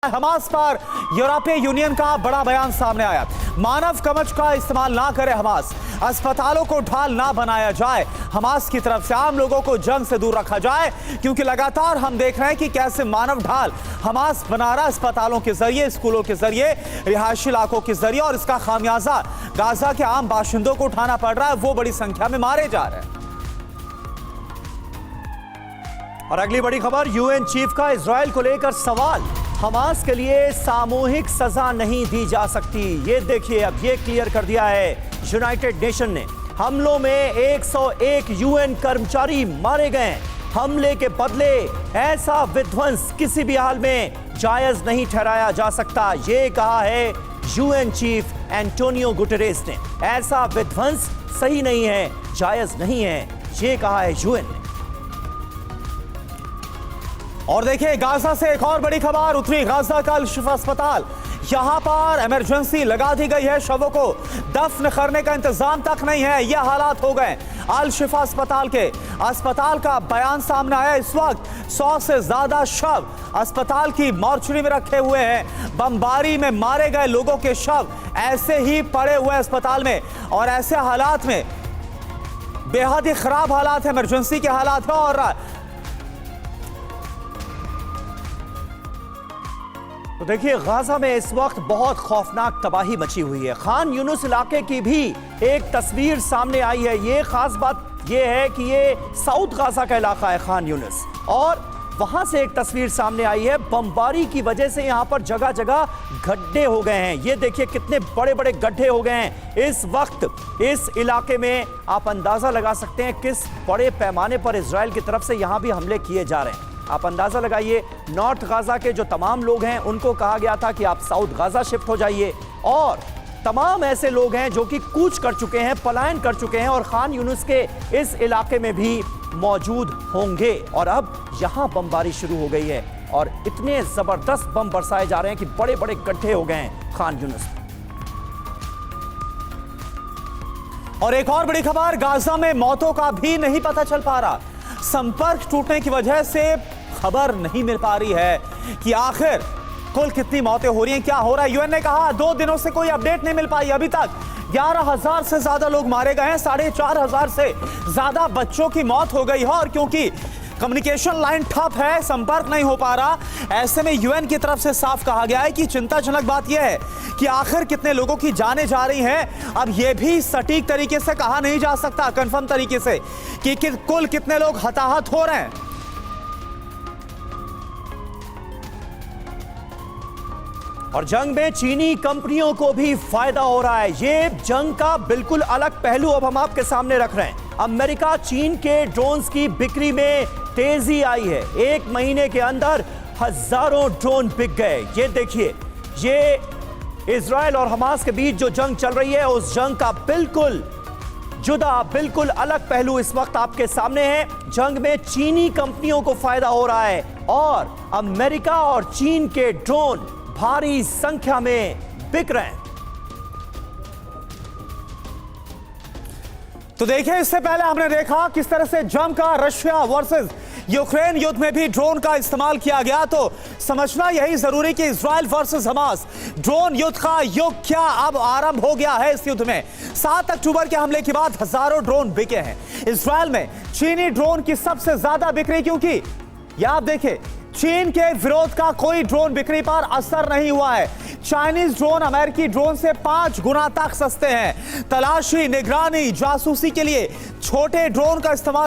Hamas पर यूरोपीय union का बड़ा बयान सामने आया। मानव कवच का इस्तेमाल ना करे हमास, अस्पतालों को ढाल ना बनाया जाए। हमास की तरफ से आम लोगों को जंग से दूर रखा जाए, क्योंकि लगातार हम देख रहे हैं कि कैसे मानव ढाल हमास बना रहा, अस्पतालों के जरिए, स्कूलों के जरिए, रिहायशी इलाकों के जरिए, और इसका खामियाजा गाजा के आम बाशिंदों को उठाना पड़ रहा है। वो बड़ी संख्या में मारे जा रहे हैं। और अगली बड़ी खबर, यूएन चीफ का इजराइल को लेकर सवाल। हमास के लिए सामूहिक सजा नहीं दी जा सकती। ये देखिए, अब ये क्लियर कर दिया है यूनाइटेड नेशन ने। हमलों में 101 यूएन कर्मचारी मारे गए। हमले के बदले ऐसा विध्वंस किसी भी हाल में जायज नहीं ठहराया जा सकता। ये कहा है यूएन चीफ एंटोनियो गुटेरेस ने। ऐसा विध्वंस सही नहीं है, जायज नहीं है, ये कहा है यूएन ने। और देखिए, गाजा से एक और बड़ी खबर। उत्तरी गाजा का अल शिफा अस्पताल, यहां पर इमरजेंसी लगा दी गई है। शवों को दफन करने का इंतजाम तक नहीं है। यह हालात हो गए अल शिफा अस्पताल के। अस्पताल का बयान सामने आया। इस वक्त 100 से ज्यादा शव अस्पताल की मॉर्चरी में रखे हुए हैं। बमबारी में मारे गए लोगों के शव ऐसे ही पड़े हुए अस्पताल में, और ऐसे हालात में बेहद ही खराब हालात है, इमरजेंसी के हालात है। और तो देखिए, गाजा में इस वक्त बहुत खौफनाक तबाही मची हुई है। खान यूनुस इलाके की भी एक तस्वीर सामने आई है। ये खास बात यह है कि ये साउथ गाजा का इलाका है, खान यूनुस, और वहां से एक तस्वीर सामने आई है। बमबारी की वजह से यहां पर जगह जगह गड्ढे हो गए हैं। ये देखिए कितने बड़े बड़े गड्ढे हो गए हैं इस वक्त इस इलाके में। आप अंदाजा लगा सकते हैं किस बड़े पैमाने पर इजराइल की तरफ से यहां भी हमले किए जा रहे हैं। आप अंदाजा लगाइए, नॉर्थ गाजा के जो तमाम लोग हैं उनको कहा गया था कि आप साउथ गाजा शिफ्ट हो जाइए, और तमाम ऐसे लोग हैं जो कि कूच कर चुके हैं, पलायन कर चुके हैं, और खान यूनुस के इस इलाके में भी मौजूद होंगे। और अब यहां बमबारी शुरू हो गई है, और इतने जबरदस्त बम बरसाए जा रहे हैं कि बड़े बड़े गड्ढे हो गए हैं खान यूनुस। और एक और बड़ी खबर, गाजा में मौतों का भी नहीं पता चल पा रहा। संपर्क टूटने की वजह से खबर नहीं मिल पा रही है कि आखिर कुल कितनी मौतें हो रही हैं, क्या हो रहा है। यूएन ने कहा 2 दिनों से कोई अपडेट नहीं मिल पाई। अभी तक 11,000 से ज्यादा लोग मारे गए हैं, 4,500 से ज्यादा बच्चों की मौत हो गई है। और क्योंकि कम्युनिकेशन लाइन ठप है, संपर्क नहीं हो पा रहा, ऐसे में यूएन की तरफ से साफ कहा गया है कि चिंताजनक बात यह है कि आखिर कितने लोगों की जानें जा रही हैं। अब यह भी सटीक तरीके से कहा नहीं जा सकता, कंफर्म तरीके से, कि कुल कितने लोग हताहत हो रहे हैं। और जंग में चीनी कंपनियों को भी फायदा हो रहा है। ये जंग का बिल्कुल अलग पहलू अब हम आपके सामने रख रहे हैं। अमेरिका चीन के ड्रोन्स की बिक्री में तेजी आई है। 1 महीने के अंदर हजारों ड्रोन बिक गए। ये देखिए, ये इजराइल और हमास के बीच जो जंग चल रही है, उस जंग का बिल्कुल जुदा, बिल्कुल अलग पहलू इस वक्त आपके सामने है। जंग में चीनी कंपनियों को फायदा हो रहा है, और अमेरिका और चीन के ड्रोन भारी संख्या में बिक रहे हैं। तो देखिए, इससे पहले हमने देखा किस तरह से जमकर रशिया वर्सेस यूक्रेन युद्ध में भी ड्रोन का इस्तेमाल किया गया। तो समझना यही जरूरी कि इजराइल वर्सेस हमास ड्रोन युद्ध का युग क्या अब आरंभ हो गया है। इस युद्ध में 7 अक्टूबर के हमले के बाद हजारों ड्रोन बिके हैं। इजराइल में चीनी ड्रोन की सबसे ज्यादा बिक्री, क्योंकि यह आप देखिए, चीन के विरोध का कोई ड्रोन बिक्री पर असर नहीं हुआ है। चाइनीज ड्रोन अमेरिकी ड्रोन से 5 गुना तक सस्ते हैं। तलाशी, निगरानी, जासूसी के लिए छोटे ड्रोन का इस्तेमाल